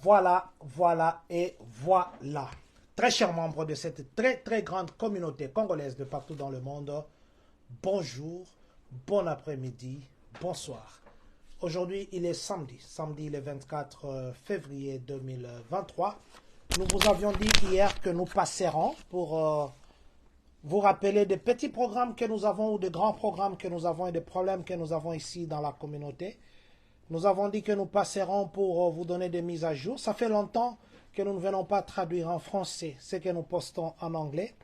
Voilà, voilà et voilà. Très chers membres de cette très grande communauté congolaise de partout dans le monde, bonjour, bon après-midi, bonsoir. Aujourd'hui, il est samedi le 24 février 2023. Nous vous avions dit hier que nous passerons pour vous rappeler des petits programmes que nous avons ou des grands programmes que nous avons et des problèmes que nous avons ici dans la communauté. Nous avons dit que nous passerons pour vous donner des mises à jour. Ça fait longtemps que nous ne venons pas traduire en français ce que nous postons en anglais.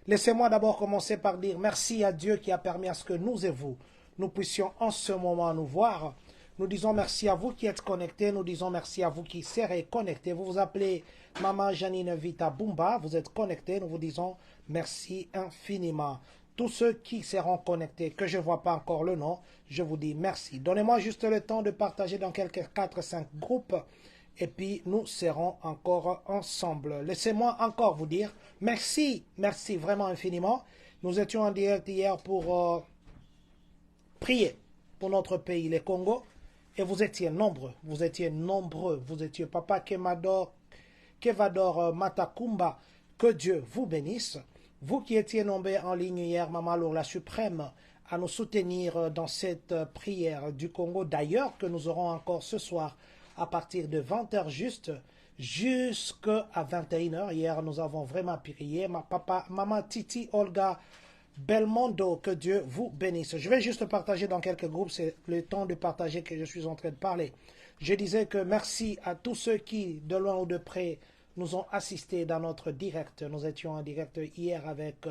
Laissez-moi d'abord commencer par dire merci à Dieu qui a permis à ce que nous et vous, nous puissions en ce moment nous voir. Nous disons merci à vous qui êtes connectés. Nous disons merci à vous qui serez connectés. Vous vous appelez Maman Janine Vita Bumba. Vous êtes connectés. Nous vous disons merci infiniment. Tous ceux qui seront connectés, que je ne vois pas encore le nom, je vous dis merci. Donnez-moi juste le temps de partager dans quelques 4-5 groupes et puis nous serons encore ensemble. Laissez-moi encore vous dire merci, merci vraiment infiniment. Nous étions en direct hier pour prier pour notre pays, le Congo, et vous étiez nombreux, vous étiez Papa Kevador Matakumba, que Dieu vous bénisse. Vous qui étiez nombreux en ligne hier, Maman Lourla Suprême, à nous soutenir dans cette prière du Congo. D'ailleurs, que nous aurons encore ce soir à partir de 20h juste, jusqu'à 21h. Hier, nous avons vraiment prié. Maman Titi Olga Belmondo, que Dieu vous bénisse. Je vais juste partager dans quelques groupes, c'est le temps de partager que je suis en train de parler. Je disais que merci à tous ceux qui, de loin ou de près, nous ont assistés dans notre direct. Nous étions en direct hier avec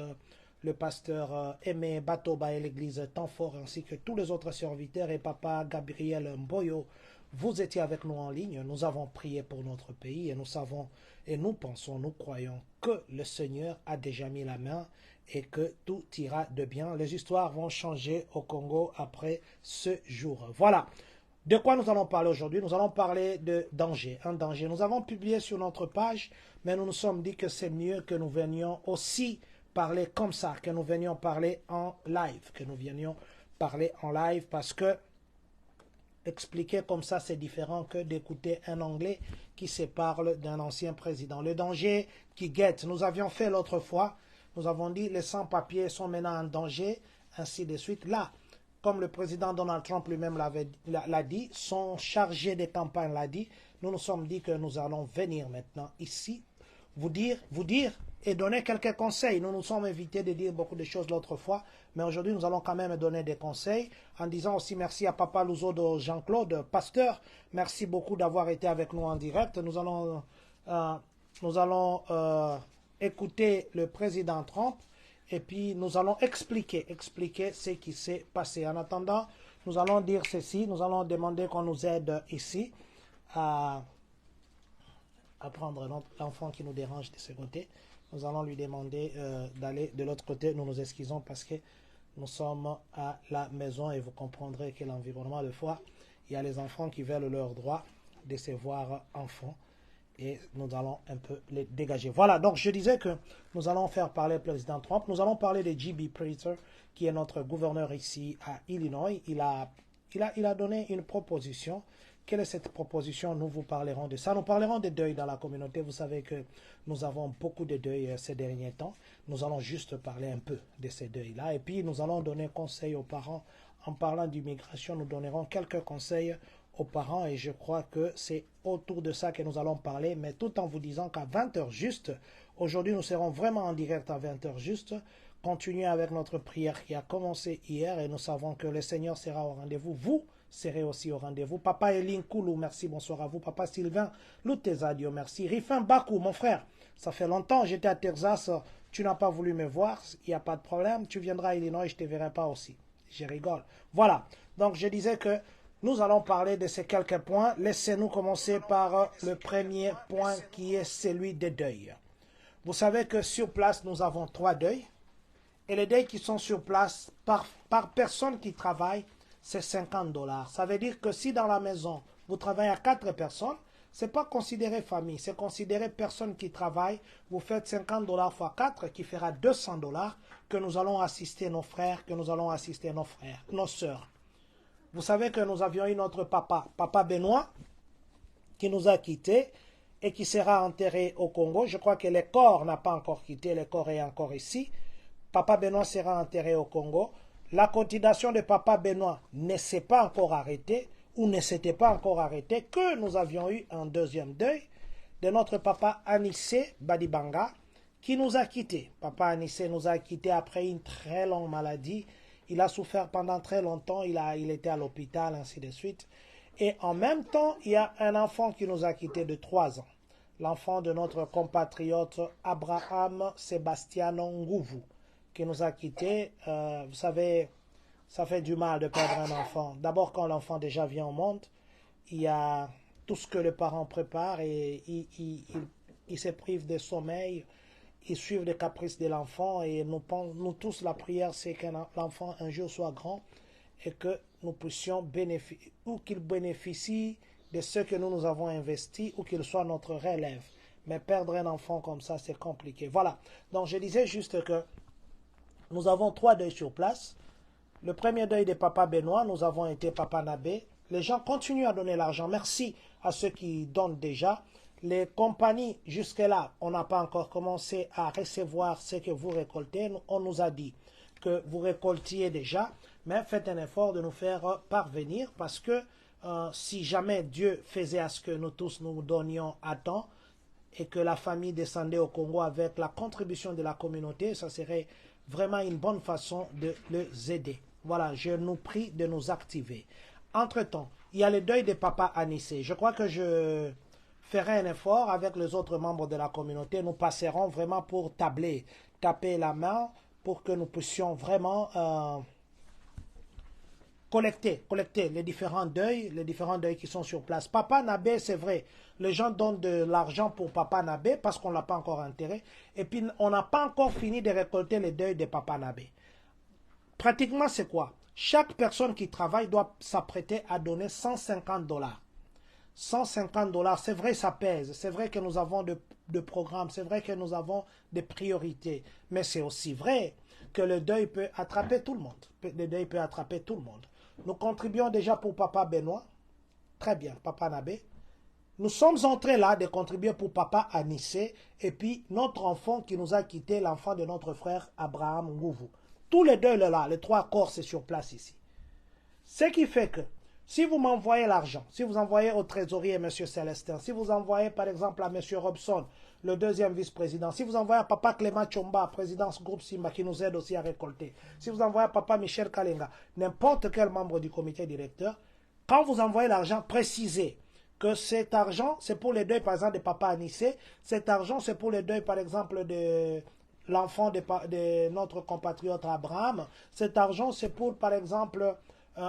le pasteur Aimé Batoba et l'église Tanfort, ainsi que tous les autres serviteurs et Papa Gabriel Mboyo. Vous étiez avec nous en ligne. Nous avons prié pour notre pays et nous savons et nous pensons, nous croyons que le Seigneur a déjà mis la main et que tout ira de bien. Les histoires vont changer au Congo après ce jour. Voilà. De quoi nous allons parler aujourd'hui? Nous allons parler de danger, un danger. Nous avons publié sur notre page, mais nous nous sommes dit que c'est mieux que nous venions aussi parler comme ça, que nous venions parler en live, parce que expliquer comme ça, c'est différent que d'écouter un Anglais qui se parle d'un ancien président. Le danger qui guette, nous avions fait l'autre fois, nous avons dit les sans-papiers sont maintenant en danger, ainsi de suite. Là, comme le président Donald Trump lui-même l'a dit, son chargé de campagne l'a dit, nous nous sommes dit que nous allons venir maintenant ici, vous dire et donner quelques conseils. Nous nous sommes invités de dire beaucoup de choses l'autre fois, mais aujourd'hui nous allons quand même donner des conseils en disant aussi merci à Papa Louzo Jean-Claude, pasteur. Merci beaucoup d'avoir été avec nous en direct. Nous allons écouter le président Trump et puis nous allons expliquer ce qui s'est passé. En attendant, nous allons dire ceci, nous allons demander qu'on nous aide ici à prendre l'enfant qui nous dérange de ce côté. Nous allons lui demander d'aller de l'autre côté. Nous nous excusons parce que nous sommes à la maison et vous comprendrez que l'environnement, de fois, il y a les enfants qui veulent leur droit de se voir enfants et nous allons un peu les dégager. Voilà, donc je disais que nous allons faire parler le président Trump. Nous allons parler de J.B. Pritzker, qui est notre gouverneur ici à Illinois. Il a donné une proposition. Quelle est cette proposition? Nous vous parlerons de ça. Nous parlerons des deuils dans la communauté. Vous savez que nous avons beaucoup de deuils ces derniers temps. Nous allons juste parler un peu de ces deuils-là. Et puis, nous allons donner conseil aux parents. En parlant d'immigration, nous donnerons quelques conseils aux parents et je crois que c'est autour de ça que nous allons parler, mais tout en vous disant qu'à 20h juste, aujourd'hui nous serons vraiment en direct à 20h juste, continuez avec notre prière qui a commencé hier et nous savons que le Seigneur sera au rendez-vous. Vous serez aussi au rendez-vous. Papa Elin Koulou, merci, bonsoir à vous. Papa Sylvain Loutezadio, merci. Rifin Bakou, mon frère, ça fait longtemps, j'étais à Texas, tu n'as pas voulu me voir, il n'y a pas de problème, tu viendras à Illinois et je ne te verrai pas aussi. Je rigole. Voilà, donc je disais que nous allons parler de ces quelques points. Laissez-nous commencer par le premier point qui est celui des deuils. Vous savez que sur place, nous avons 3 deuils. Et les deuils qui sont sur place, par personne qui travaille, c'est $50. Ça veut dire que si dans la maison, vous travaillez à 4 personnes, ce n'est pas considéré famille, c'est considéré personne qui travaille. Vous faites $50 fois 4 qui fera $200 que nous allons assister nos frères, que nous allons assister nos sœurs. Vous savez que nous avions eu notre papa Benoît, qui nous a quittés. et qui sera enterré au Congo. Je crois que le corps n'a pas encore quitté, le corps est encore ici. Papa Benoît sera enterré au Congo. La continuation de Papa Benoît ne s'est pas encore arrêtée ou ne s'était pas encore arrêtée que nous avions eu un deuxième deuil de notre papa Anissé Badibanga qui nous a quittés. Papa Anissé nous a quittés après une très longue maladie. Il a souffert pendant très longtemps, il était à l'hôpital, ainsi de suite. Et en même temps, il y a un enfant qui nous a quittés de 3 ans. L'enfant de notre compatriote Abraham Sebastiano Ngouvou, qui nous a quittés. Vous savez, ça fait du mal de perdre un enfant. D'abord, quand l'enfant déjà vient au monde, il y a tout ce que le parent prépare et il se prive de sommeil. Ils suivent les caprices de l'enfant et nous tous, la prière, c'est que l'enfant un jour soit grand et que nous puissions bénéficier, ou qu'il bénéficie de ce que nous avons investi, ou qu'il soit notre relève. Mais perdre un enfant comme ça, c'est compliqué. Voilà. Donc, je disais juste que nous avons 3 deuils sur place. Le premier deuil de Papa Benoît, nous avons été Papa Nabé. Les gens continuent à donner l'argent. Merci à ceux qui donnent déjà. Les compagnies, jusque-là, on n'a pas encore commencé à recevoir ce que vous récoltez. On nous a dit que vous récoltiez déjà, mais faites un effort de nous faire parvenir parce que si jamais Dieu faisait à ce que nous tous nous donnions à temps et que la famille descendait au Congo avec la contribution de la communauté, ça serait vraiment une bonne façon de les aider. Voilà, je nous prie de nous activer. Entre-temps, il y a le deuil de Papa Anissé. Je crois que je ferai un effort avec les autres membres de la communauté. Nous passerons vraiment pour taper la main pour que nous puissions vraiment collecter les différents deuils qui sont sur place. Papa Nabé, c'est vrai, les gens donnent de l'argent pour Papa Nabé parce qu'on ne l'a pas encore enterré. Et puis, on n'a pas encore fini de récolter les deuils de Papa Nabé. Pratiquement, c'est quoi? Chaque personne qui travaille doit s'apprêter à donner 150 $. 150 $, c'est vrai, ça pèse. C'est vrai que nous avons de programmes, c'est vrai que nous avons des priorités. Mais c'est aussi vrai que le deuil peut attraper tout le monde. Le deuil peut attraper tout le monde. Nous contribuons déjà pour Papa Benoît. Très bien, Papa Nabé. Nous sommes entrés là de contribuer pour Papa Anissé et puis notre enfant qui nous a quitté, l'enfant de notre frère Abraham Ngouvou. Tous les deux là, les 3 corps, c'est sur place ici. Ce qui fait que si vous m'envoyez l'argent, si vous envoyez au trésorier M. Célestin, si vous envoyez par exemple à M. Robson, le 2e vice-président, si vous envoyez à Papa Clément Chomba, présidence groupe Simba, qui nous aide aussi à récolter, si vous envoyez à Papa Michel Kalenga, n'importe quel membre du comité directeur, quand vous envoyez l'argent, précisez que cet argent, c'est pour les deuils par exemple de Papa Anissé, cet argent c'est pour les deuils par exemple de l'enfant de notre compatriote Abraham, cet argent c'est pour par exemple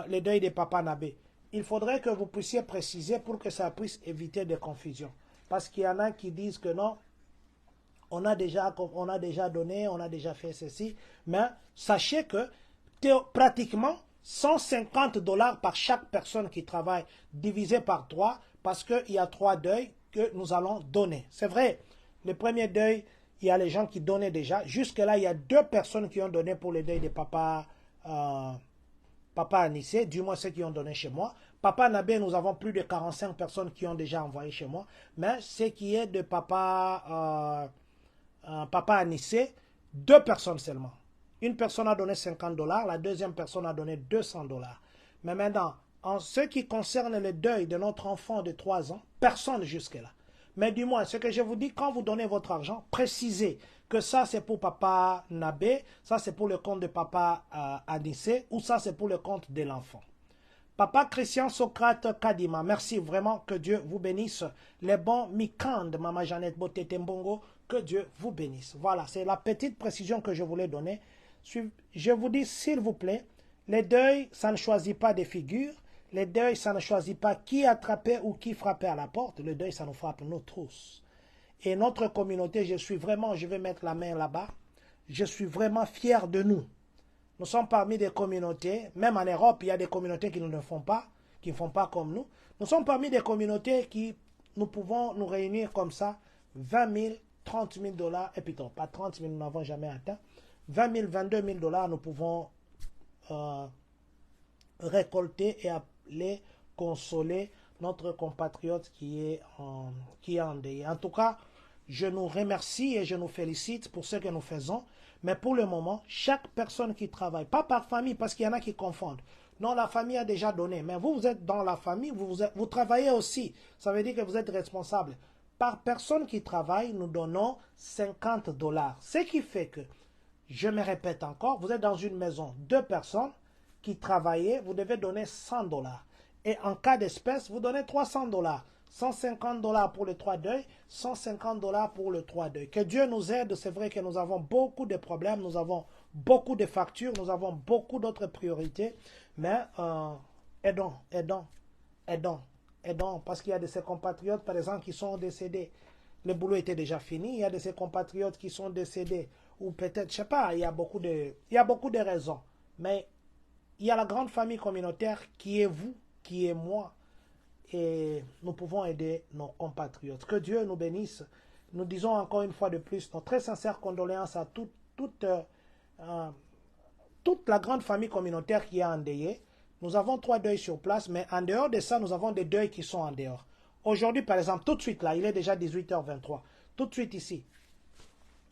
les deuils de Papa Nabé. Il faudrait que vous puissiez préciser pour que ça puisse éviter des confusions. Parce qu'il y en a qui disent que non, on a déjà donné, on a déjà fait ceci. Mais sachez que pratiquement 150 $ par chaque personne qui travaille, divisé par 3, parce qu'il y a 3 deuils que nous allons donner. C'est vrai, le premier deuil, il y a les gens qui donnaient déjà. Jusque-là, il y a 2 personnes qui ont donné pour le deuil de Papa Anissé, du moins ceux qui ont donné chez moi. Papa Nabé, nous avons plus de 45 personnes qui ont déjà envoyé chez moi. Mais ce qui est de Papa Anissé, 2 personnes seulement. Une personne a donné 50 $, la deuxième personne a donné 200 $. Mais maintenant, en ce qui concerne le deuil de notre enfant de 3 ans, personne jusque-là. Mais du moins, ce que je vous dis, quand vous donnez votre argent, précisez que ça c'est pour Papa Nabé, ça c'est pour le compte de Papa Anissé, ou ça c'est pour le compte de l'enfant. Papa Christian Socrate Kadima, merci vraiment, que Dieu vous bénisse. Les bons Mikand, Maman Jeannette Botetembongo, que Dieu vous bénisse. Voilà, c'est la petite précision que je voulais donner. Je vous dis, s'il vous plaît, les deuils, ça ne choisit pas des figures. Les deuils, ça ne choisit pas qui attrapait ou qui frappait à la porte. Le deuil, ça nous frappe nous tous. Et notre communauté, je vais mettre la main là-bas, je suis vraiment fier de nous. Nous sommes parmi des communautés, même en Europe, il y a des communautés qui ne font pas, comme nous. Nous sommes parmi des communautés qui, nous pouvons nous réunir comme ça, 20 000, 30 000 $, et puis non, pas 30 000, nous n'avons jamais atteint, 20 000, 22 000 $, nous pouvons récolter et les consoler notre compatriote qui est endeuillé. En tout cas, je nous remercie et je nous félicite pour ce que nous faisons. Mais pour le moment, chaque personne qui travaille, pas par famille, parce qu'il y en a qui confondent. Non, la famille a déjà donné. Mais vous, vous êtes dans la famille, vous travaillez aussi. Ça veut dire que vous êtes responsable. Par personne qui travaille, nous donnons 50 dollars. Ce qui fait que, je me répète encore, vous êtes dans une maison, 2 personnes qui travaillent, vous devez donner 100 dollars. Et en cas d'espèce, vous donnez 300 dollars. 150 dollars pour le 3 deuil, 150 dollars pour le 3 deuil. Que Dieu nous aide, c'est vrai que nous avons beaucoup de problèmes, nous avons beaucoup de factures, nous avons beaucoup d'autres priorités, mais aidons, aidons, aidons, aidons, parce qu'il y a de ces compatriotes, par exemple, qui sont décédés. Le boulot était déjà fini, il y a de ces compatriotes qui sont décédés, ou peut-être, je sais pas, il y a beaucoup de raisons, mais il y a la grande famille communautaire qui est vous, qui est moi, et nous pouvons aider nos compatriotes. Que Dieu nous bénisse. Nous disons encore une fois de plus nos très sincères condoléances à toute la grande famille communautaire qui est endeuillée. Nous avons 3 deuils sur place, mais en dehors de ça, nous avons des deuils qui sont en dehors. Aujourd'hui, par exemple, tout de suite là, il est déjà 18h23. Tout de suite ici,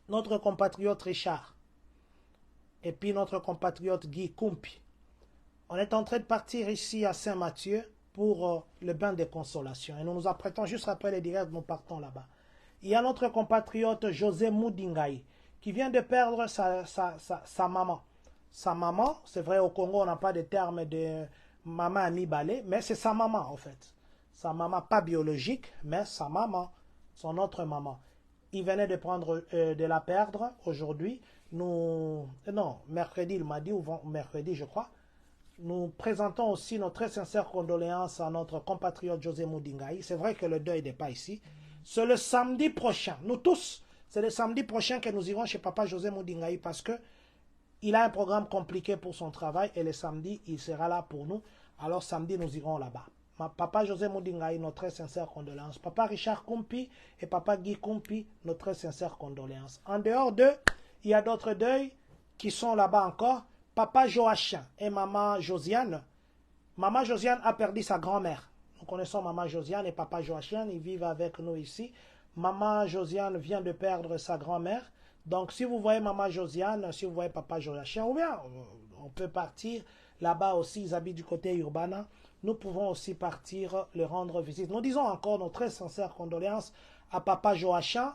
notre compatriote Richard et puis notre compatriote Guy Kumpi. On est en train de partir ici à Saint-Mathieu pour le bain de consolation. Et nous nous apprêtons juste après les directs, nous partons là-bas. Il y a notre compatriote José Moudingaï qui vient de perdre sa maman. Sa maman, c'est vrai au Congo on n'a pas de terme de maman amibalée, mais c'est sa maman en fait. Sa maman pas biologique, mais sa maman, son autre maman. Il venait de la perdre aujourd'hui. Non, mercredi il m'a dit, ou mercredi je crois. Nous présentons aussi nos très sincères condoléances à notre compatriote José Moudingaï. C'est vrai que le deuil n'est pas ici. C'est le samedi prochain. Nous tous, c'est le samedi prochain que nous irons chez Papa José Moudingaï parce que il a un programme compliqué pour son travail et le samedi, il sera là pour nous. Alors samedi, nous irons là-bas. Papa José Moudingaï, nos très sincères condoléances. Papa Richard Kumpi et Papa Guy Kumpi, nos très sincères condoléances. En dehors d'eux, il y a d'autres deuils qui sont là-bas encore. Papa Joachim et Maman Josiane. Maman Josiane a perdu sa grand-mère. Nous connaissons Maman Josiane et Papa Joachim. Ils vivent avec nous ici. Maman Josiane vient de perdre sa grand-mère. Donc, si vous voyez Maman Josiane, si vous voyez Papa Joachim, ou bien on peut partir là-bas aussi. Ils habitent du côté Urbana. Nous pouvons aussi partir leur rendre visite. Nous disons encore nos très sincères condoléances à Papa Joachim,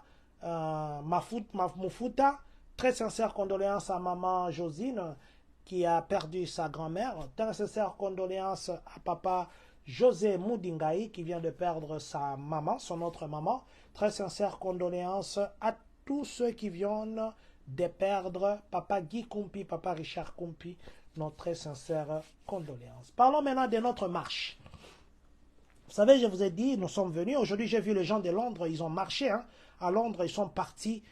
Mufouta. Très sincères condoléances à Maman Josine qui a perdu sa grand-mère. Très sincères condoléances à Papa José Moudingaï qui vient de perdre sa maman, son autre maman. Très sincères condoléances à tous ceux qui viennent de perdre Papa Guy Kumpi, Papa Richard Kumpi. Nos très sincères condoléances. Parlons maintenant de notre marche. Vous savez, je vous ai dit, nous sommes venus. Aujourd'hui, j'ai vu les gens de Londres, ils ont marché. Hein. À Londres, ils sont partis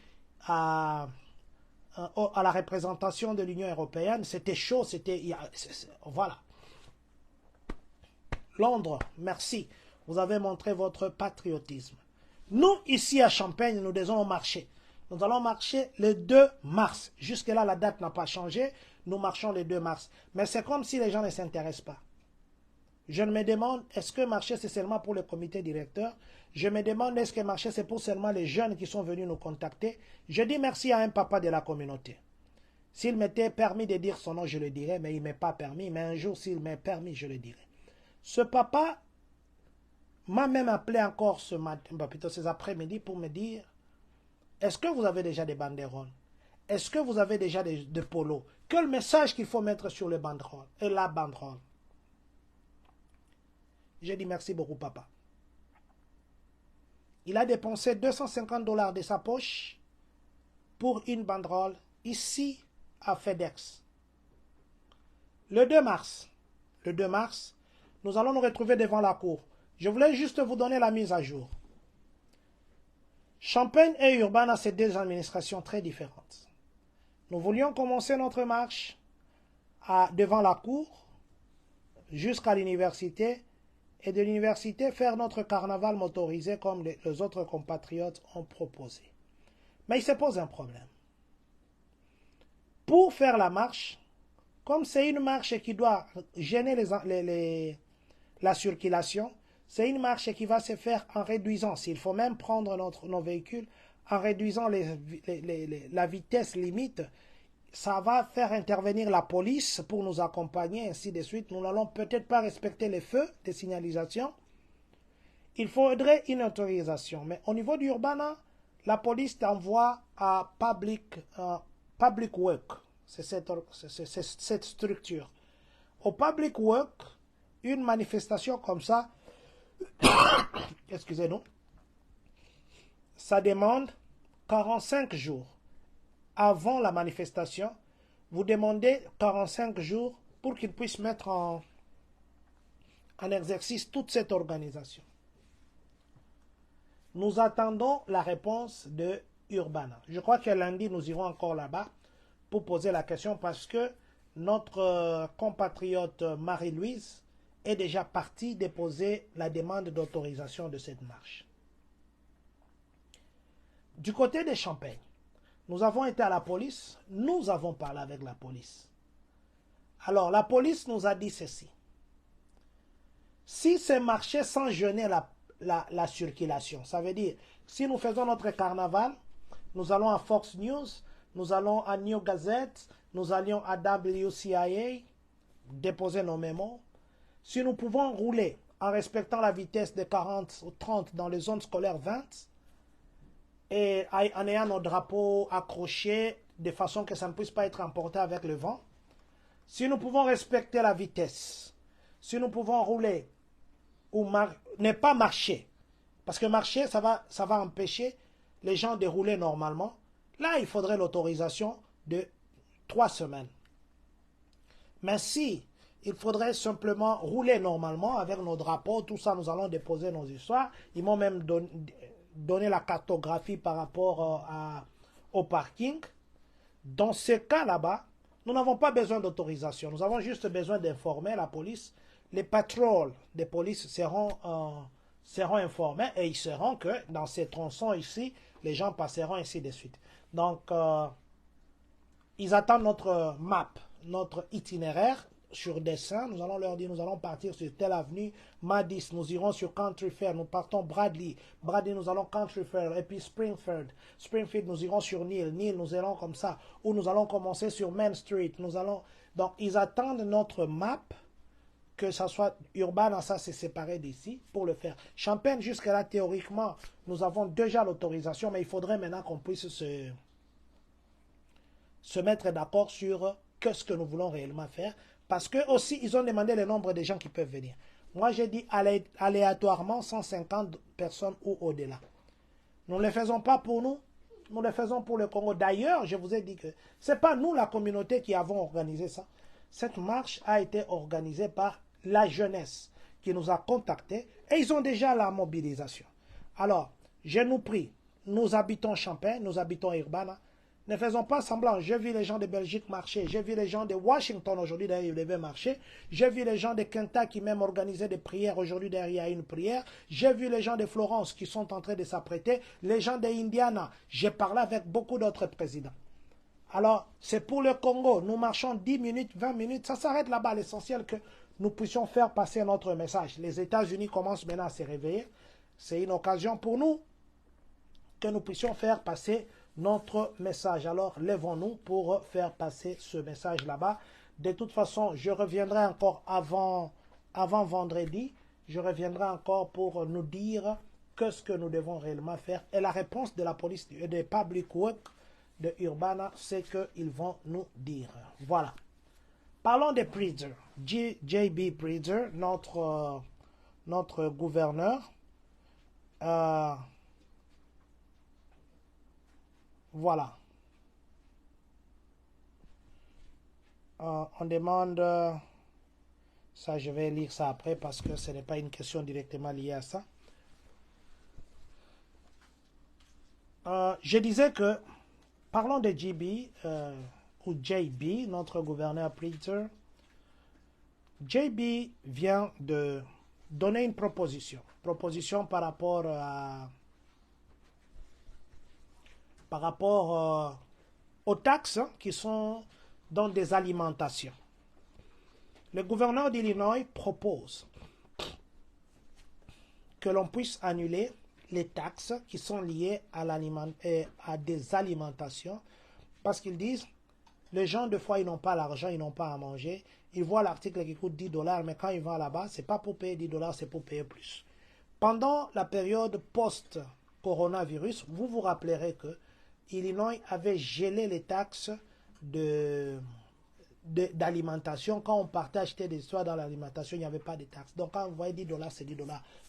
à la représentation de l'Union européenne. C'était chaud, voilà. Londres, merci. Vous avez montré votre patriotisme. Nous, ici à Champagne, nous devons marcher. Nous allons marcher le 2 mars. Jusque-là, la date n'a pas changé. Nous marchons le 2 mars. Mais c'est comme si les gens ne s'intéressent pas. Je me demande, est-ce que marcher, c'est seulement pour le comité directeur? Je me demande, est-ce que marcher, c'est pour seulement les jeunes qui sont venus nous contacter? Je dis merci à un papa de la communauté. S'il m'était permis de dire son nom, je le dirais, mais il ne m'est pas permis. Mais un jour, s'il m'est permis, je le dirai. Ce papa m'a même appelé encore ce matin, plutôt ces après-midi, pour me dire, est-ce que vous avez déjà des banderoles? Est-ce que vous avez déjà des polos? Quel message qu'il faut mettre sur les banderoles et la banderole? J'ai dit merci beaucoup, papa. Il a dépensé 250 $ de sa poche pour une banderole ici à FedEx. Le 2 mars, nous allons nous retrouver devant la cour. Je voulais juste vous donner la mise à jour. Champagne et Urbana, c'est deux administrations très différentes. Nous voulions commencer notre marche devant la cour jusqu'à l'université et de l'université faire notre carnaval motorisé comme les autres compatriotes ont proposé. Mais il se pose un problème. Pour faire la marche, comme c'est une marche qui doit gêner la circulation, C'est une marche qui va se faire en réduisant, s'il faut même prendre nos véhicules, en réduisant la vitesse limite. Ça va faire intervenir la police pour nous accompagner, ainsi de suite. Nous n'allons peut-être pas respecter les feux de signalisation. Il faudrait une autorisation. Mais au niveau du Urbana, la police t'envoie à Public Work. C'est cette structure. Au Public Work, une manifestation comme ça, excusez-nous, ça demande 45 jours. Avant la manifestation, vous demandez 45 jours pour qu'ils puissent mettre en exercice toute cette organisation. Nous attendons la réponse de Urbana. Je crois que lundi, nous irons encore là-bas pour poser la question parce que notre compatriote Marie-Louise est déjà partie déposer la demande d'autorisation de cette marche. Du côté de Champagne, nous avons été à la police, nous avons parlé avec la police. Alors, la police nous a dit ceci. Si c'est marché sans gêner la circulation, ça veut dire, si nous faisons notre carnaval, nous allons à Fox News, nous allons à New Gazette, nous allions à WCIA, déposer nos mémos. Si nous pouvons rouler en respectant la vitesse de 40 ou 30 dans les zones scolaires 20, et en ayant nos drapeaux accrochés de façon que ça ne puisse pas être emporté avec le vent. Si nous pouvons respecter la vitesse, si nous pouvons rouler ou ne pas marcher, parce que marcher, ça va empêcher les gens de rouler normalement, là, il faudrait l'autorisation de 3 semaines. Mais si il faudrait simplement rouler normalement avec nos drapeaux, tout ça, nous allons déposer nos histoires. Ils m'ont même donner la cartographie par rapport au parking. Dans ce cas là-bas, nous n'avons pas besoin d'autorisation. Nous avons juste besoin d'informer la police. Les patrons des polices seront informés et ils sauront que dans ces tronçons ici, les gens passeront ainsi de suite. Donc, ils attendent notre map, notre itinéraire sur dessin. Nous allons leur dire, nous allons partir sur telle avenue, Madis, nous irons sur Country Fair, nous partons Bradley, nous allons Country Fair, et puis Springfield, nous irons sur Neal, nous allons comme ça, ou nous allons commencer sur Main Street, donc ils attendent notre map, que ça soit Urbana, ça c'est séparé d'ici, pour le faire. Champagne, jusqu'à là, théoriquement, nous avons déjà l'autorisation, mais il faudrait maintenant qu'on puisse se mettre d'accord sur qu'est-ce que nous voulons réellement faire. Parce que aussi, ils ont demandé le nombre de gens qui peuvent venir. Moi, j'ai dit aléatoirement 150 personnes ou au-delà. Nous ne le faisons pas pour nous, nous le faisons pour le Congo. D'ailleurs, je vous ai dit que ce n'est pas nous, la communauté, qui avons organisé ça. Cette marche a été organisée par la jeunesse qui nous a contactés et ils ont déjà la mobilisation. Alors, je nous prie, nous habitons Champagne, nous habitons Urbana. Ne faisons pas semblant. J'ai vu les gens de Belgique marcher. J'ai vu les gens de Washington aujourd'hui, d'ailleurs, ils devaient marcher. J'ai vu les gens de Kentucky même organiser des prières. Aujourd'hui, derrière, il y a une prière. J'ai vu les gens de Florence qui sont en train de s'apprêter. Les gens d'Indiana. J'ai parlé avec beaucoup d'autres présidents. Alors, c'est pour le Congo. Nous marchons 10 minutes, 20 minutes. Ça s'arrête là-bas. L'essentiel que nous puissions faire passer notre message. Les États-Unis commencent maintenant à se réveiller. C'est une occasion pour nous que nous puissions faire passer notre message. Alors, lèvons-nous pour faire passer ce message là-bas. De toute façon, je reviendrai encore avant vendredi. Je reviendrai encore pour nous dire qu'est-ce que nous devons réellement faire. Et la réponse de la police et de Public Work de Urbana, c'est qu'ils vont nous dire. Voilà. Parlons des Pritzker. J.B. Pritzker, notre gouverneur. Voilà. On demande, ça je vais lire ça après parce que ce n'est pas une question directement liée à ça. Je disais que, parlons de JB, ou JB, notre gouverneur Pritzker. JB vient de donner une proposition par rapport aux taxes qui sont dans des alimentations. Le gouverneur d'Illinois propose que l'on puisse annuler les taxes qui sont liées à des alimentations, parce qu'ils disent, les gens, des fois, ils n'ont pas l'argent, ils n'ont pas à manger. Ils voient l'article qui coûte 10 $, mais quand ils vont là-bas, ce n'est pas pour payer 10 $, c'est pour payer plus. Pendant la période post-coronavirus, vous vous rappellerez que Illinois avait gelé les taxes d'alimentation. Quand on partait acheter des histoires dans l'alimentation, il n'y avait pas de taxes. Donc quand vous voyez 10 $, c'est 10 $.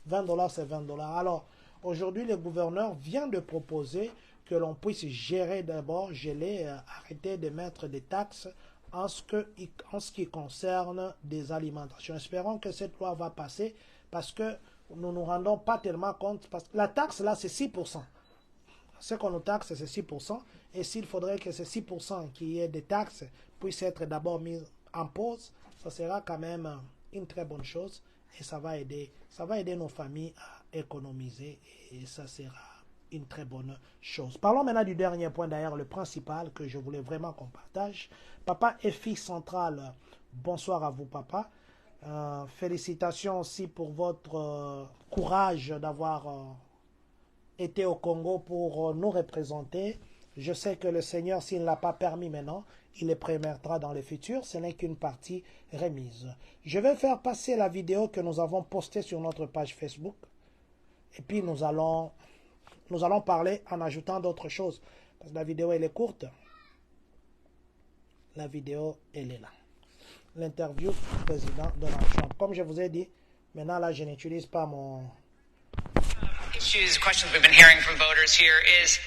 20 $, c'est 20 $. Alors, aujourd'hui, le gouverneur vient de proposer que l'on puisse gérer d'abord, arrêter de mettre des taxes en ce qui concerne des alimentations. Espérons que cette loi va passer parce que nous ne nous rendons pas tellement compte. Parce que la taxe, là, c'est 6%. Ce qu'on nous taxe, c'est 6%. Et s'il faudrait que ces 6% qui est des taxes puissent être d'abord mis en pause, ça sera quand même une très bonne chose. Et ça va aider nos familles à économiser. Et ça sera une très bonne chose. Parlons maintenant du dernier point, d'ailleurs, le principal que je voulais vraiment qu'on partage. Papa et fille centrale, bonsoir à vous, papa. Félicitations aussi pour votre courage d'avoir été au Congo pour nous représenter. Je sais que le Seigneur, s'il ne l'a pas permis maintenant, il les permettra dans le futur. Ce n'est qu'une partie remise. Je vais faire passer la vidéo que nous avons postée sur notre page Facebook. Et puis nous allons parler en ajoutant d'autres choses. Parce que la vidéo, elle est courte. La vidéo, elle est là. L'interview du président Donald Trump. Comme je vous ai dit, maintenant là, je n'utilise pas mon... Questions we've been hearing from voters here is,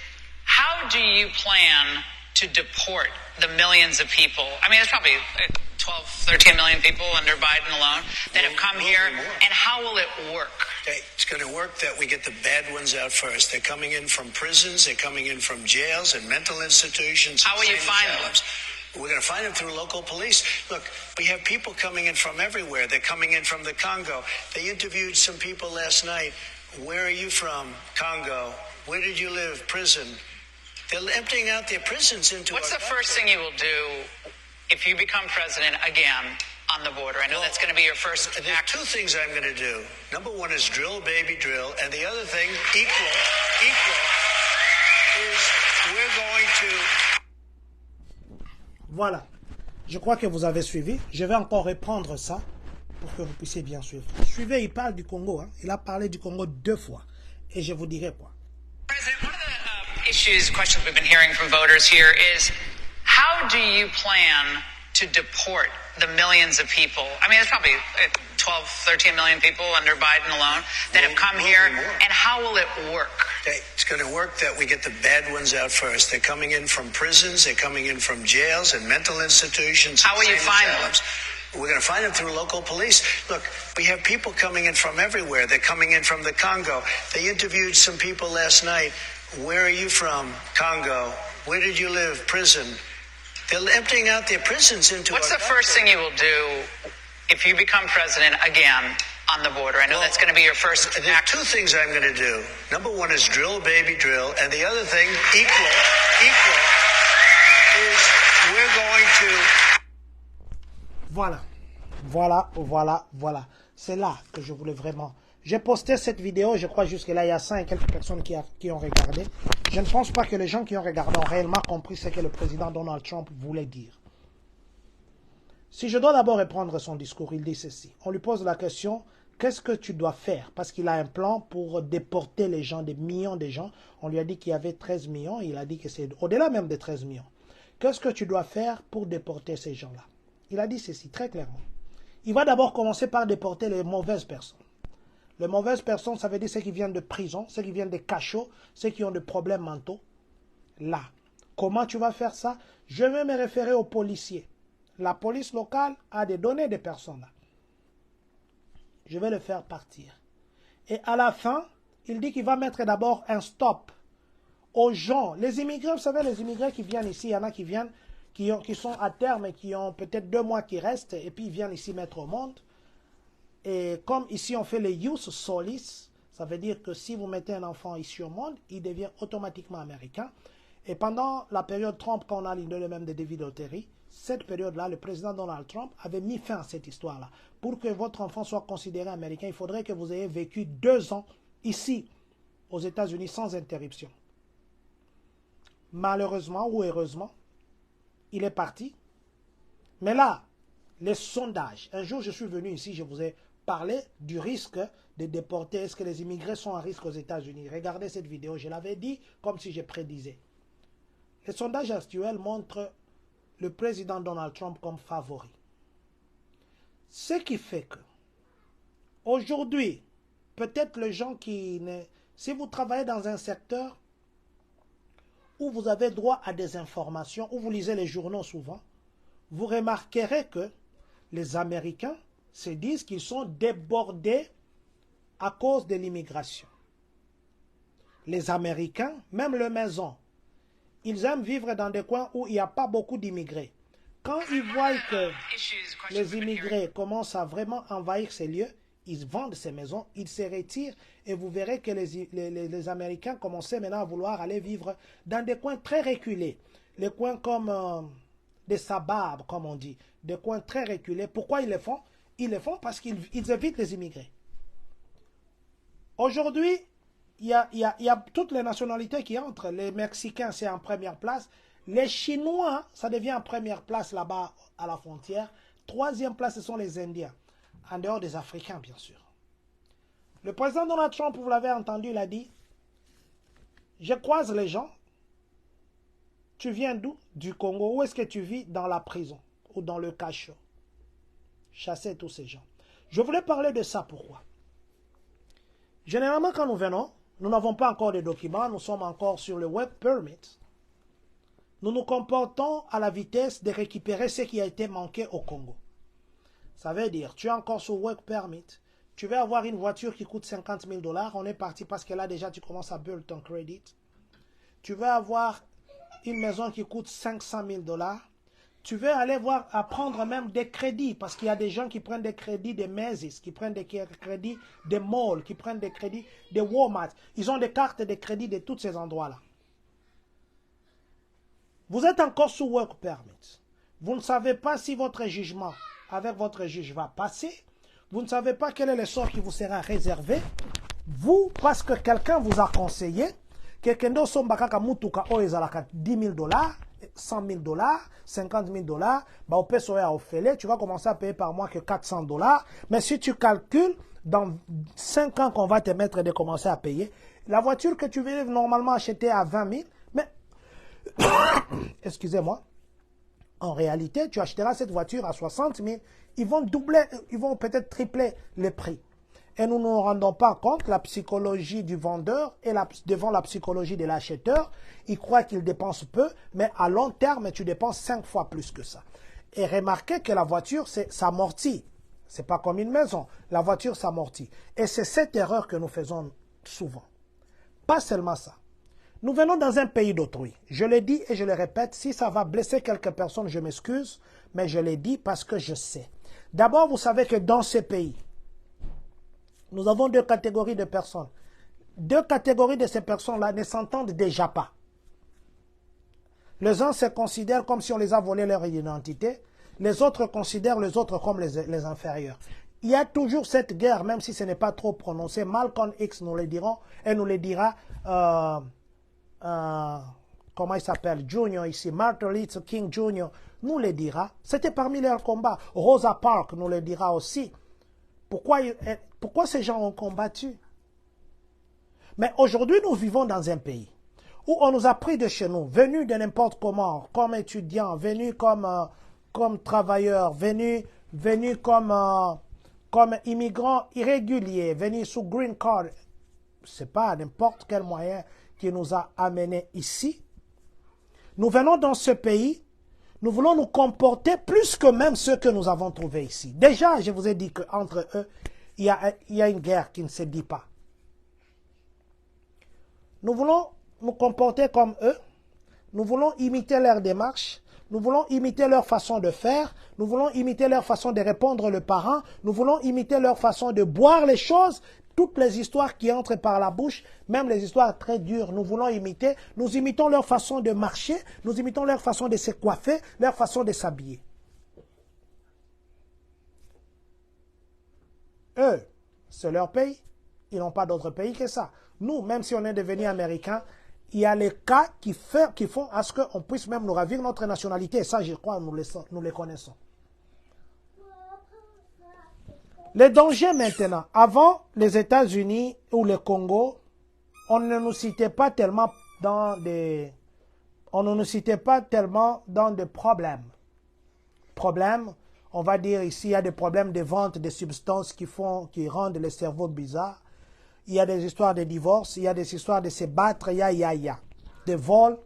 how do you plan to deport the millions of people? I mean, there's probably 12, 13 million people under Biden alone that have come here, and how will it work? It's going to work that we get the bad ones out first. They're coming in from prisons, they're coming in from jails and mental institutions. How will you find them? We're going to find them through local police. Look, we have people coming in from everywhere. They're coming in from the Congo. They interviewed some people last night. Where are you from? Congo. Where did you live? Prison. They're emptying out their prisons into What's the first thing you will do if you become president again on the border? I know that's going to be your first act. There's two things I'm going to do. Number one is drill, baby, drill. And the other thing, equal, is we're going to... Voilà. Je crois que vous avez suivi. Je vais encore reprendre ça pour que vous puissiez bien suivre. Suivez, il parle du Congo. Hein. Il a parlé du Congo 2 fois. Et je vous dirai quoi. President, one of the questions we've been hearing from voters here is, how do you plan to deport the millions of people? I mean, there's probably 12, 13 million people under Biden alone that have come here, and how will it work? It's going to work that we get the bad ones out first. They're coming in from prisons, they're coming in from jails and mental institutions. How will you find them? We're going to find them through local police. Look, we have people coming in from everywhere. They're coming in from the Congo. They interviewed some people last night. Where are you from? Congo. Where did you live? Prison. They're emptying out their prisons into... What's the first thing you will do if you become president again on the border? I know that's going to be your first act. There's two things I'm going to do. Number one is drill, baby, drill. And the other thing, equal, is we're going to... Voilà. C'est là que je voulais vraiment... J'ai posté cette vidéo, je crois jusque là, il y a 5 et quelques personnes qui ont regardé. Je ne pense pas que les gens qui ont regardé ont réellement compris ce que le président Donald Trump voulait dire. Si je dois d'abord reprendre son discours, il dit ceci. On lui pose la question, qu'est-ce que tu dois faire? Parce qu'il a un plan pour déporter les gens, des millions de gens. On lui a dit qu'il y avait 13 millions, il a dit que c'est au-delà même de 13 millions. Qu'est-ce que tu dois faire pour déporter ces gens-là? Il a dit ceci très clairement. Il va d'abord commencer par déporter les mauvaises personnes. Les mauvaises personnes, ça veut dire ceux qui viennent de prison, ceux qui viennent des cachots, ceux qui ont des problèmes mentaux. Là, comment tu vas faire ça? Je vais me référer aux policiers. La police locale a des données des personnes là. Je vais le faire partir. Et à la fin, il dit qu'il va mettre d'abord un stop aux gens. Les immigrés, vous savez, les immigrés qui viennent ici, il y en a qui viennent, qui sont à terme et qui ont peut-être 2 mois qui restent et puis ils viennent ici mettre au monde. Et comme ici on fait le ius solis, ça veut dire que si vous mettez un enfant ici au monde, il devient automatiquement américain. Et pendant la période Trump, quand on a l'idée même de David O'Terry, cette période-là, le président Donald Trump avait mis fin à cette histoire-là. Pour que votre enfant soit considéré américain, il faudrait que vous ayez vécu 2 ans ici, aux États-Unis, sans interruption. Malheureusement ou heureusement, il est parti. Mais là, les sondages, un jour je suis venu ici, je vous ai parlé du risque de déporter. Est-ce que les immigrés sont à risque aux États-Unis? Regardez cette vidéo, je l'avais dit comme si je prédisais. Les sondages actuels montrent le président Donald Trump comme favori. Ce qui fait que, aujourd'hui, peut-être les gens qui... Si vous travaillez dans un secteur où vous avez droit à des informations, où vous lisez les journaux souvent, vous remarquerez que les Américains se disent qu'ils sont débordés à cause de l'immigration. Les Américains, même les maisons, ils aiment vivre dans des coins où il n'y a pas beaucoup d'immigrés. Quand ils voient que les immigrés commencent à vraiment envahir ces lieux, ils vendent ces maisons, ils se retirent et vous verrez que les Américains commencent maintenant à vouloir aller vivre dans des coins très reculés. Les coins comme des suburbs, comme on dit, des coins très reculés. Pourquoi ils le font? Ils le font parce qu'ils évitent les immigrés. Aujourd'hui, il y a toutes les nationalités qui entrent. Les Mexicains, c'est en première place. Les Chinois, ça devient en première place là-bas à la frontière. Troisième place, ce sont les Indiens. En dehors des Africains, bien sûr. Le président Donald Trump, vous l'avez entendu, il a dit, je croise les gens. Tu viens d'où? Du Congo. Où est-ce que tu vis? Dans la prison ou dans le cachot. Chasser tous ces gens. Je voulais parler de ça, pourquoi? Généralement, quand nous venons, nous n'avons pas encore de documents, nous sommes encore sur le work permit. Nous nous comportons à la vitesse de récupérer ce qui a été manqué au Congo. Ça veut dire, tu es encore sur work permit, tu veux avoir une voiture qui coûte 50 000 $, on est parti parce que là déjà tu commences à build ton crédit. Tu veux avoir une maison qui coûte 500 000 $, tu veux aller voir, à prendre même des crédits, parce qu'il y a des gens qui prennent des crédits de Macy's, qui prennent des crédits de Mall, qui prennent des crédits de Walmart. Ils ont des cartes de crédit de tous ces endroits-là. Vous êtes encore sous work permit. Vous ne savez pas si votre jugement avec votre juge va passer. Vous ne savez pas quel est le sort qui vous sera réservé. Vous, parce que quelqu'un vous a conseillé, quelqu'un d'autre somba kaka mutuka o ezalaka 10 000 $, 100 000 $, 50 000 $, bah au PSOA tu vas commencer à payer par mois que 400 $. Mais si tu calcules, dans 5 ans qu'on va te mettre de commencer à payer, la voiture que tu veux normalement acheter à 20 000, mais, excusez-moi, en réalité, tu achèteras cette voiture à 60 000, ils vont doubler, ils vont peut-être tripler le prix. Et nous ne nous rendons pas compte, la psychologie du vendeur et devant la psychologie de l'acheteur, il croit qu'il dépense peu, mais à long terme, tu dépenses 5 fois plus que ça. Et remarquez que la voiture, ça s'amortit. Ce n'est pas comme une maison. La voiture s'amortit. Et c'est cette erreur que nous faisons souvent. Pas seulement ça. Nous venons dans un pays d'autrui. Je le dis et je le répète, si ça va blesser quelques personnes, je m'excuse, mais je le dis parce que je sais. D'abord, vous savez que dans ce pays, nous avons 2 catégories de personnes. 2 catégories de ces personnes-là ne s'entendent déjà pas. Les uns se considèrent comme si on les a volé leur identité. Les autres considèrent les autres comme les inférieurs. Il y a toujours cette guerre, même si ce n'est pas trop prononcé. Malcolm X nous le diront et nous le dira, comment il s'appelle, Junior ici, Martin Luther King Jr. nous le dira. C'était parmi leurs combats. Rosa Parks nous le dira aussi. Pourquoi ces gens ont combattu? Mais aujourd'hui, nous vivons dans un pays où on nous a pris de chez nous, venus de n'importe comment, comme étudiants, venus comme travailleurs, venus comme immigrants irréguliers, venus sous green card. Ce n'est pas n'importe quel moyen qui nous a amenés ici. Nous venons dans ce pays, nous voulons nous comporter plus que même ceux que nous avons trouvés ici. Déjà, je vous ai dit qu'entre eux, il y a une guerre qui ne se dit pas. Nous voulons nous comporter comme eux. Nous voulons imiter leur démarche. Nous voulons imiter leur façon de faire. Nous voulons imiter leur façon de répondre aux parents. Nous voulons imiter leur façon de boire les choses. Toutes les histoires qui entrent par la bouche, même les histoires très dures, nous voulons imiter. Nous imitons leur façon de marcher. Nous imitons leur façon de se coiffer, leur façon de s'habiller. Eux, c'est leur pays. Ils n'ont pas d'autre pays que ça. Nous, même si on est devenu américain, il y a les cas qui font à ce qu'on puisse même nous ravir notre nationalité. Et ça, je crois, nous les connaissons. Les dangers maintenant. Avant, les États-Unis ou le Congo, on ne nous citait pas tellement dans des problèmes. Problèmes, on va dire ici, il y a des problèmes de vente de substances qui rendent le cerveau bizarre. Il y a des histoires de divorce, il y a des histoires de se battre, il y a. Des vols.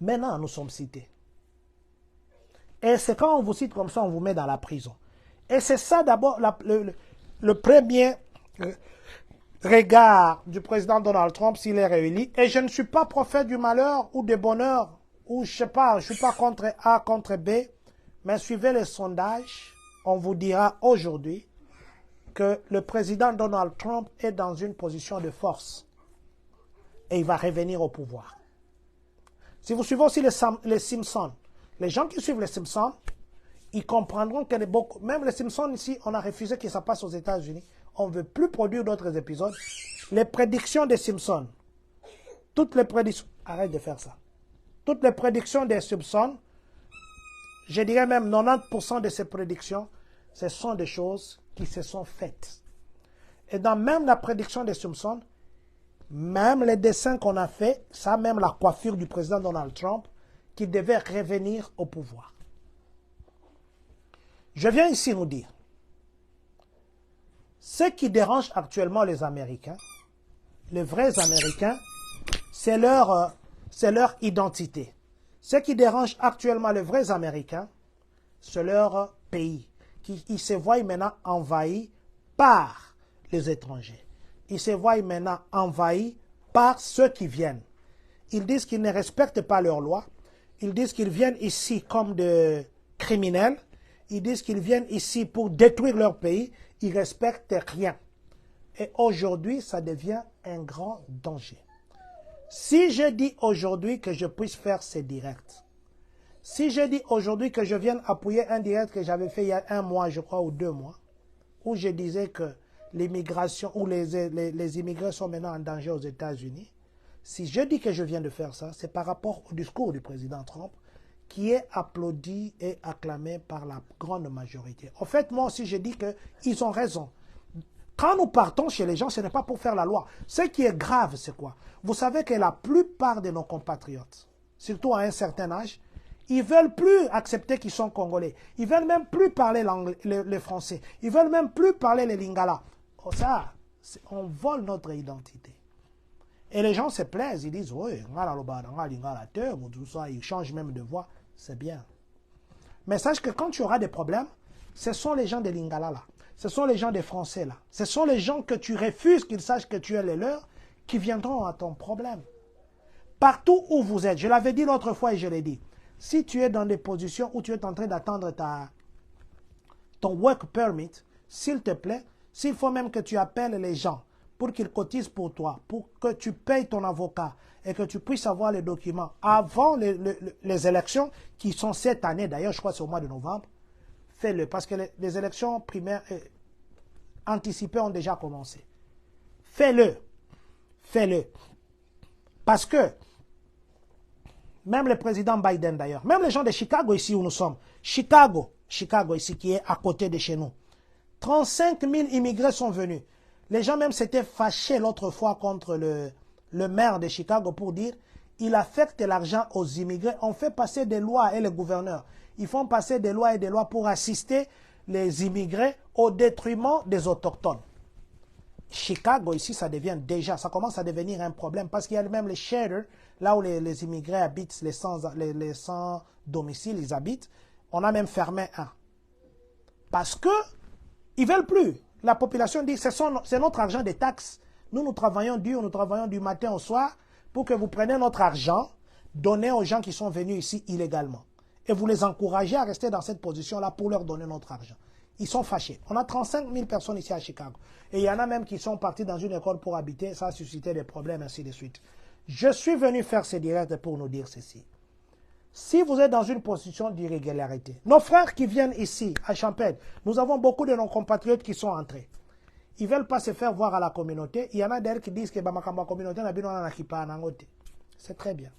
Maintenant, nous sommes cités. Et c'est quand on vous cite comme ça, on vous met dans la prison. Et c'est ça d'abord le premier regard du président Donald Trump s'il est réélu. Et je ne suis pas prophète du malheur ou du bonheur, ou je sais pas, je ne suis pas contre A, contre B, mais suivez les sondages, on vous dira aujourd'hui que le président Donald Trump est dans une position de force et il va revenir au pouvoir. Si vous suivez aussi les Simpsons, les gens qui suivent les Simpsons, ils comprendront que même les Simpsons ici, on a refusé que ça passe aux États-Unis. On ne veut plus produire d'autres épisodes. Les prédictions des Simpsons, toutes les prédictions, arrête de faire ça. Toutes les prédictions des Simpsons, je dirais même 90% de ces prédictions, ce sont des choses qui se sont faites. Et dans même la prédiction des Simpsons, même les dessins qu'on a fait, ça même la coiffure du président Donald Trump, qui devait revenir au pouvoir. Je viens ici nous dire, ce qui dérange actuellement les Américains, les vrais Américains, c'est leur identité. Ce qui dérange actuellement les vrais Américains, c'est leur pays. Ils se voient maintenant envahis par les étrangers. Ils se voient maintenant envahis par ceux qui viennent. Ils disent qu'ils ne respectent pas leurs lois. Ils disent qu'ils viennent ici comme des criminels. Ils disent qu'ils viennent ici pour détruire leur pays. Ils ne respectent rien. Et aujourd'hui, ça devient un grand danger. Si je dis aujourd'hui que je puisse faire ces directs, si je dis aujourd'hui que je vienne appuyer un direct que j'avais fait il y a 1 mois, je crois, ou 2 mois, où je disais que l'immigration ou les immigrés sont maintenant en danger aux États-Unis, si je dis que je viens de faire ça, c'est par rapport au discours du président Trump qui est applaudi et acclamé par la grande majorité. En fait, moi aussi, je dis qu'ils ont raison. Quand nous partons chez les gens, ce n'est pas pour faire la loi. Ce qui est grave, c'est quoi? Vous savez que la plupart de nos compatriotes, surtout à un certain âge, ils ne veulent plus accepter qu'ils sont Congolais. Ils ne veulent même plus parler le français. Ils ne veulent même plus parler le lingala. Oh, ça, on vole notre identité. Et les gens se plaisent. Ils disent, oui, ils changent même de voix. C'est bien. Mais sache que quand tu auras des problèmes, ce sont les gens de lingala là. Ce sont les gens des Français là. Ce sont les gens que tu refuses qu'ils sachent que tu es les leurs qui viendront à ton problème. Partout où vous êtes, je l'avais dit l'autre fois et je l'ai dit, si tu es dans des positions où tu es en train d'attendre ton work permit, s'il te plaît, s'il faut même que tu appelles les gens pour qu'ils cotisent pour toi, pour que tu payes ton avocat et que tu puisses avoir les documents avant les élections qui sont cette année, d'ailleurs je crois que c'est au mois de novembre, fais-le parce que les élections primaires anticipées ont déjà commencé. Fais-le. Fais-le. Parce que même le président Biden d'ailleurs, même les gens de Chicago ici où nous sommes, Chicago ici qui est à côté de chez nous, 35 000 immigrés sont venus. Les gens même s'étaient fâchés l'autre fois contre le maire de Chicago pour dire il affecte l'argent aux immigrés. On fait passer des lois et les gouverneurs, ils font passer des lois et des lois pour assister les immigrés au détriment des autochtones. Chicago ici, ça commence à devenir un problème parce qu'il y a même les shelters, là où les immigrés habitent, les sans domicile, ils habitent. On a même fermé un. Parce que ils veulent plus. La population dit c'est notre argent des taxes. Nous travaillons dur, nous travaillons du matin au soir pour que vous preniez notre argent, donnez aux gens qui sont venus ici illégalement. Et vous les encouragez à rester dans cette position-là pour leur donner notre argent. Ils sont fâchés. On a 35 000 personnes ici à Chicago. Et il y en a même qui sont partis dans une école pour habiter. Ça a suscité des problèmes, ainsi de suite. Je suis venu faire ce direct pour nous dire ceci. Si vous êtes dans une position d'irrégularité, nos frères qui viennent ici, à Champagne, nous avons beaucoup de nos compatriotes qui sont entrés. Ils ne veulent pas se faire voir à la communauté. Il y en a d'ailleurs qui disent que la communauté n'a pas de c'est très bien.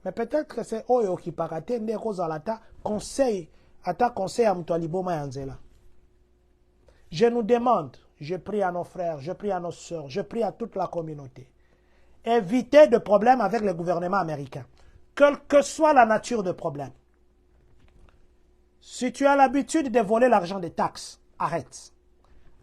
Mais peut-être que c'est eux qui parlent de cause à la conseil à Moutoaliboma Yanzela. Je nous demande, je prie à nos frères, je prie à nos sœurs, je prie à toute la communauté. Évitez de problèmes avec le gouvernement américain. Quelle que soit la nature de problème. Si tu as l'habitude de voler l'argent des taxes, arrête.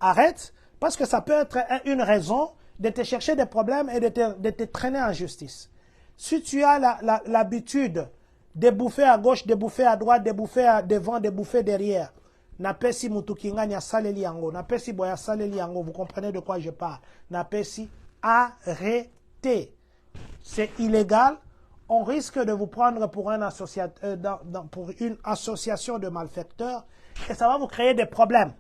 Arrête, parce que ça peut être une raison de te chercher des problèmes et de te traîner en justice. Si tu as l'habitude de bouffer à gauche, de bouffer à droite, de bouffer devant, de bouffer derrière, Napesi mutukinga nya saleli yango, napesi boya saleli yango, vous comprenez de quoi je parle. Napesi, arrêtez. C'est illégal. On risque de vous prendre pour pour une association de malfaiteurs et ça va vous créer des problèmes.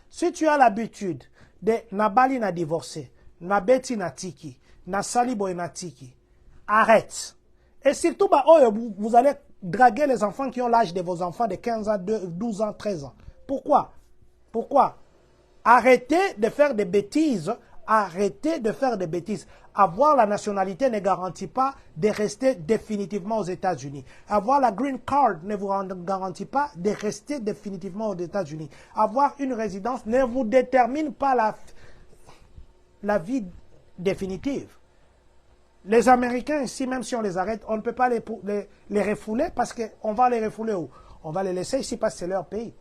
Si tu as l'habitude de Nabali na divorcé, Nabeti na tiki, na saliboy na tiki, arrête. Et surtout, vous allez draguer les enfants qui ont l'âge de vos enfants de 15 ans, 12 ans, 13 ans. Pourquoi? Pourquoi? Arrêtez de faire des bêtises. Arrêtez de faire des bêtises. Avoir la nationalité ne garantit pas de rester définitivement aux États-Unis. Avoir la green card ne vous garantit pas de rester définitivement aux États-Unis. Avoir une résidence ne vous détermine pas la vie définitive. Les Américains ici, même si on les arrête, on ne peut pas les refouler parce qu'on va les refouler où? On va les laisser ici parce que c'est leur pays.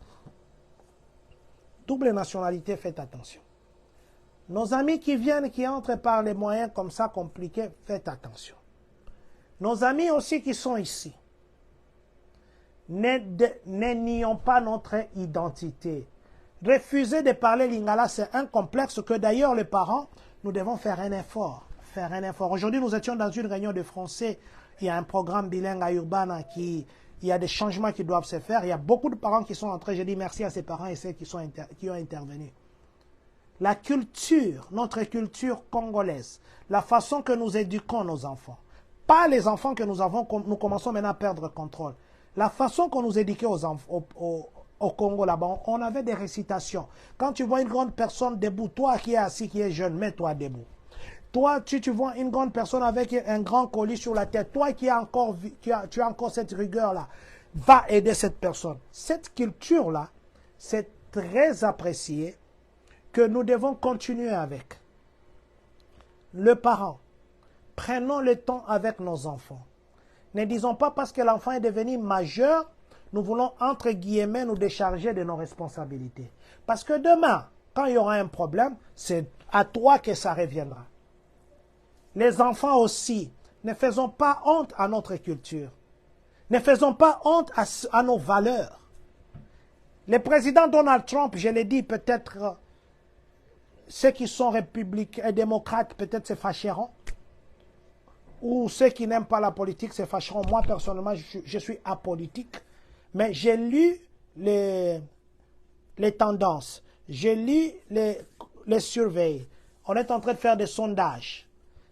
Double nationalité, faites attention. Nos amis qui viennent, qui entrent par les moyens comme ça compliqués, faites attention. Nos amis aussi qui sont ici, ne nions pas notre identité. Refuser de parler lingala, c'est un complexe que d'ailleurs les parents, nous devons faire un effort. Aujourd'hui, nous étions dans une réunion de Français. Il y a un programme bilingue à Urbana il y a des changements qui doivent se faire. Il y a beaucoup de parents qui sont entrés. Je dis merci à ces parents et ceux qui ont intervenu. La culture, notre culture congolaise, la façon que nous éduquons nos enfants, pas les enfants que nous avons, nous commençons maintenant à perdre contrôle. La façon qu'on nous éduquait au Congo là-bas, on avait des récitations. Quand tu vois une grande personne debout, toi qui es assis, qui es jeune, mets-toi debout. Toi, tu vois une grande personne avec un grand colis sur la tête, toi qui as encore, tu as encore cette rigueur-là, va aider cette personne. Cette culture-là, c'est très apprécié que nous devons continuer avec. Le parent, prenons le temps avec nos enfants. Ne disons pas parce que l'enfant est devenu majeur, nous voulons entre guillemets nous décharger de nos responsabilités. Parce que demain, quand il y aura un problème, c'est à toi que ça reviendra. Les enfants aussi, ne faisons pas honte à notre culture. Ne faisons pas honte à nos valeurs. Le président Donald Trump, je l'ai dit, peut-être ceux qui sont républicains et démocrates, peut-être se fâcheront. Ou ceux qui n'aiment pas la politique se fâcheront. Moi, personnellement, je suis apolitique. Mais j'ai lu les tendances. J'ai lu les surveilles. On est en train de faire des sondages.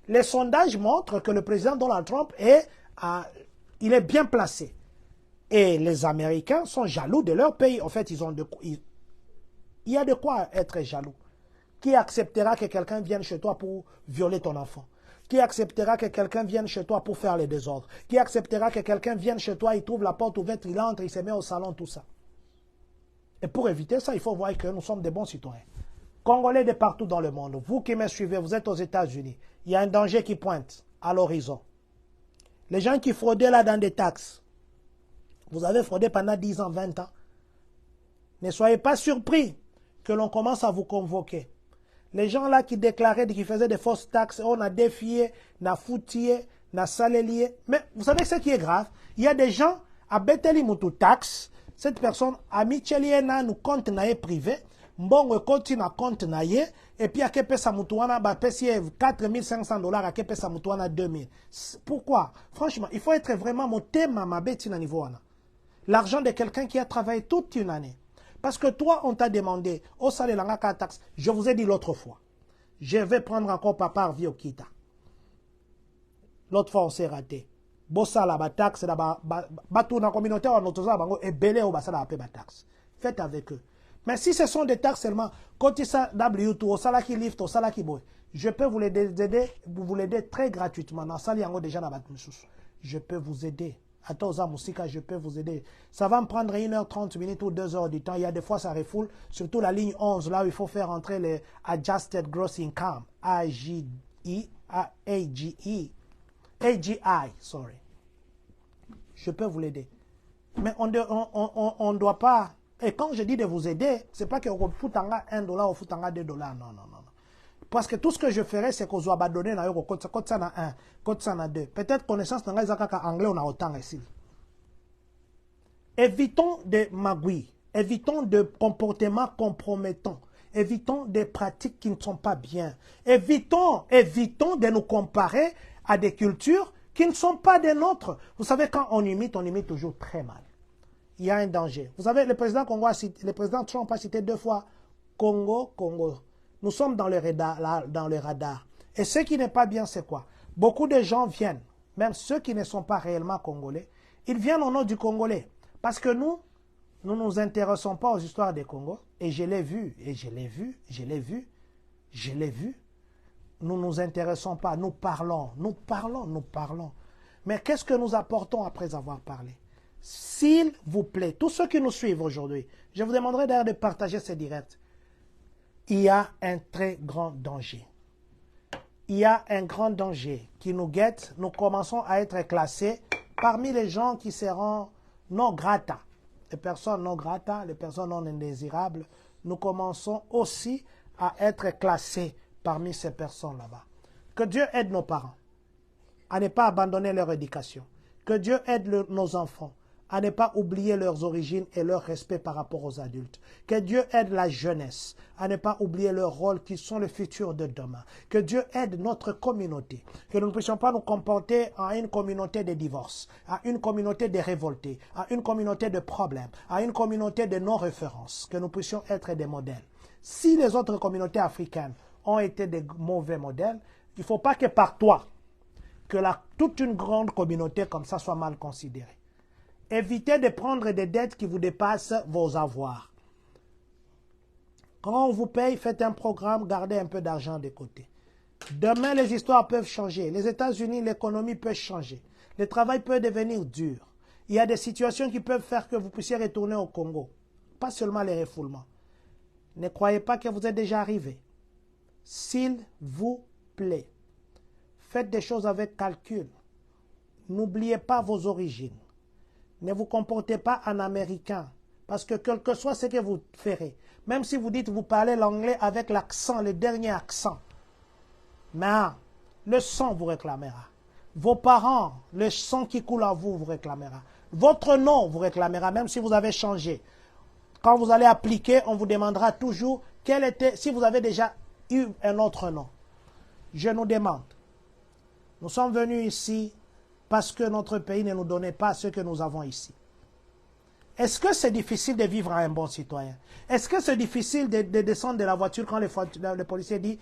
Les sondages montrent que le président Donald Trump il est bien placé. Et les Américains sont jaloux de leur pays. En fait, il y a de quoi être jaloux. Qui acceptera que quelqu'un vienne chez toi pour violer ton enfant? Qui acceptera que quelqu'un vienne chez toi pour faire les désordres? Qui acceptera que quelqu'un vienne chez toi, il trouve la porte ouverte, il entre, il se met au salon, tout ça? Et pour éviter ça, il faut voir que nous sommes des bons citoyens. Congolais de partout dans le monde, vous qui me suivez, vous êtes aux États-Unis, il y a un danger qui pointe à l'horizon. Les gens qui fraudaient là dans des taxes, vous avez fraudé pendant 10 ans, 20 ans. Ne soyez pas surpris que l'on commence à vous convoquer. Les gens là qui déclaraient, qui faisaient des fausses taxes, on a défié, on a foutué, on a salélié. Mais vous savez ce qui est grave? Il y a des gens à Beteli Moutou taxe, cette personne a mis nous compte naé privé, mbongo koti na compte naé, et puis à kepesa mutuana ba pesi $4,500 à kepesa mutuana 2,000. Pourquoi? Franchement, il faut être vraiment moté ma bêtise na niveau wana. L'argent de quelqu'un qui a travaillé toute une année. Parce que toi, on t'a demandé, au salaire langaka taxe, je vous ai dit l'autre fois, je vais prendre encore papa vie au kita. L'autre fois, on s'est raté. Bossa la taxe, la batou na communauté, on a bango et belé au basa la taxe. Faites avec eux. Mais si ce sont des taxes seulement, Kotisa W2, au Salaki Lift, au Salaki Boy, je peux vous aider très gratuitement. Dans Sali Yango déjà je peux vous aider. À Toza Moussika, je peux vous aider. Ça va me prendre 1h30 minutes ou 2 heures du temps. Il y a des fois, ça refoule. Surtout la ligne 11, là où il faut faire entrer les Adjusted Gross Income. AGI, sorry. Je peux vous l'aider. Mais on ne doit pas... Et quand je dis de vous aider, ce n'est pas que vous foutez $1 ou foutez $2. Non, non, non. Parce que tout ce que je ferai, c'est que vous abandonnez dans le code ça na 1, code ça na 2. Peut-être connaissance dans le anglais, on a autant ici. Évitons de magouilles. Évitons de comportements compromettants. Évitons des pratiques qui ne sont pas bien. Évitons de nous comparer à des cultures qui ne sont pas des nôtres. Vous savez, quand on imite toujours très mal. Il y a un danger. Vous savez, le président Trump a cité 2 fois Congo. Nous sommes dans le radar. Et ce qui n'est pas bien, c'est quoi? Beaucoup de gens viennent, même ceux qui ne sont pas réellement congolais, ils viennent au nom du Congolais. Parce que nous ne nous intéressons pas aux histoires des Congos. Et je l'ai vu, Nous ne nous intéressons pas, nous parlons. Mais qu'est-ce que nous apportons après avoir parlé? S'il vous plaît, tous ceux qui nous suivent aujourd'hui, je vous demanderai d'ailleurs de partager ces directs. Il y a un très grand danger. Il y a un grand danger qui nous guette. Nous commençons à être classés parmi les gens qui seront non grata. Les personnes non grata, les personnes non indésirables. Nous commençons aussi à être classés parmi ces personnes là-bas. Que Dieu aide nos parents à ne pas abandonner leur éducation. Que Dieu aide nos enfants à ne pas oublier leurs origines et leur respect par rapport aux adultes. Que Dieu aide la jeunesse à ne pas oublier leur rôle qui sont le futur de demain. Que Dieu aide notre communauté. Que nous ne puissions pas nous comporter en une communauté de divorce, à une communauté de révoltés, à une communauté de problèmes, à une communauté de non-référence. Que nous puissions être des modèles. Si les autres communautés africaines ont été des mauvais modèles, il ne faut pas que par toi, que toute une grande communauté comme ça soit mal considérée. Évitez de prendre des dettes qui vous dépassent vos avoirs. Quand on vous paye, faites un programme, gardez un peu d'argent de côté. Demain, les histoires peuvent changer. Les États-Unis, l'économie peut changer. Le travail peut devenir dur. Il y a des situations qui peuvent faire que vous puissiez retourner au Congo. Pas seulement les refoulements. Ne croyez pas que vous êtes déjà arrivé. S'il vous plaît, faites des choses avec calcul. N'oubliez pas vos origines. Ne vous comportez pas en américain. Parce que quel que soit ce que vous ferez, même si vous dites vous parlez l'anglais avec l'accent, le dernier accent, mais le sang vous réclamera. Vos parents, le sang qui coule à vous réclamera. Votre nom vous réclamera, même si vous avez changé. Quand vous allez appliquer, on vous demandera toujours quel était, si vous avez déjà eu un autre nom. Je nous demande, nous sommes venus ici parce que notre pays ne nous donnait pas ce que nous avons ici. Est-ce que c'est difficile de vivre à un bon citoyen? Est-ce que c'est difficile de descendre de la voiture quand le policier dit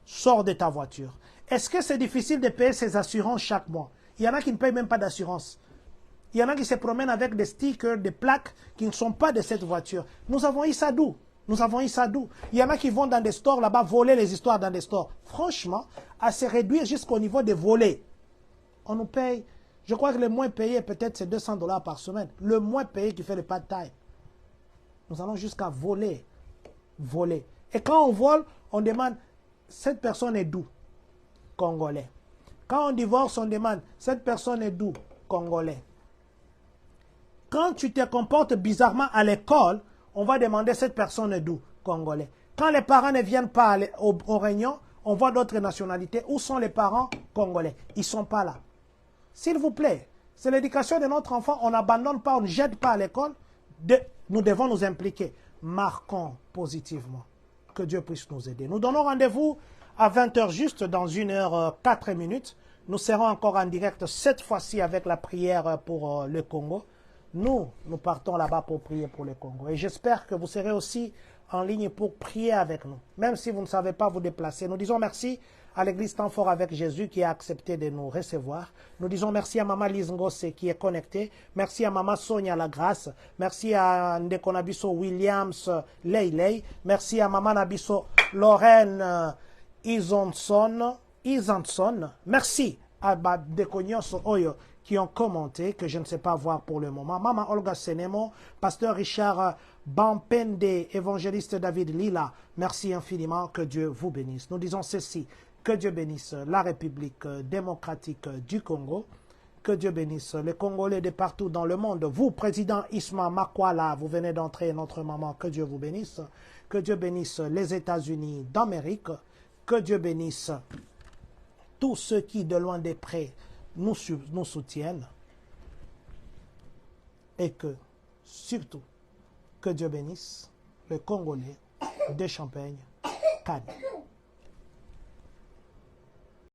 sors de ta voiture? Est-ce que c'est difficile de payer ses assurances chaque mois? Il y en a qui ne payent même pas d'assurance. Il y en a qui se promènent avec des stickers, des plaques qui ne sont pas de cette voiture. Nous avons eu ça d'où? Il y en a qui vont dans des stores là-bas voler les histoires dans des stores. Franchement, à se réduire jusqu'au niveau des volets. On nous paye, je crois que le moins payé peut-être c'est $200 par semaine. Le moins payé qui fait le part-time. Nous allons jusqu'à voler. Et quand on vole, on demande, cette personne est d'où? Congolais. Quand on divorce, on demande, cette personne est d'où? Congolais. Quand tu te comportes bizarrement à l'école, on va demander, cette personne est d'où? Congolais. Quand les parents ne viennent pas aux réunions, on voit d'autres nationalités. Où sont les parents congolais? Ils ne sont pas là. S'il vous plaît, c'est l'éducation de notre enfant. On n'abandonne pas, on ne jette pas à l'école. Nous devons nous impliquer. Marquons positivement. Que Dieu puisse nous aider. Nous donnons rendez-vous à 20h juste, dans 1h04. Nous serons encore en direct, cette fois-ci avec la prière pour le Congo. Nous partons là-bas pour prier pour le Congo. Et j'espère que vous serez aussi en ligne pour prier avec nous. Même si vous ne savez pas vous déplacer, nous disons merci à l'église Temps Fort avec Jésus qui a accepté de nous recevoir. Nous disons merci à Maman Lise Ngose qui est connectée. Merci à Maman Sonia Lagrasse. Merci à Ndeko Nabiso Williams Leilei. Merci à Maman Nabiso Lorraine Isonson. Merci à Dekonyos Oyo qui ont commenté, que je ne sais pas voir pour le moment. Maman Olga Senemo, Pasteur Richard Bampende, évangéliste David Lila, merci infiniment, que Dieu vous bénisse. Nous disons ceci, que Dieu bénisse la République démocratique du Congo, que Dieu bénisse les Congolais de partout dans le monde. Vous, Président Isma Makwala, vous venez d'entrer, notre maman, que Dieu vous bénisse. Que Dieu bénisse les États-Unis d'Amérique, que Dieu bénisse tous ceux qui, de loin de près, nous soutiennent, et que, surtout, que Dieu bénisse le Congolais de Champagne, Cannes.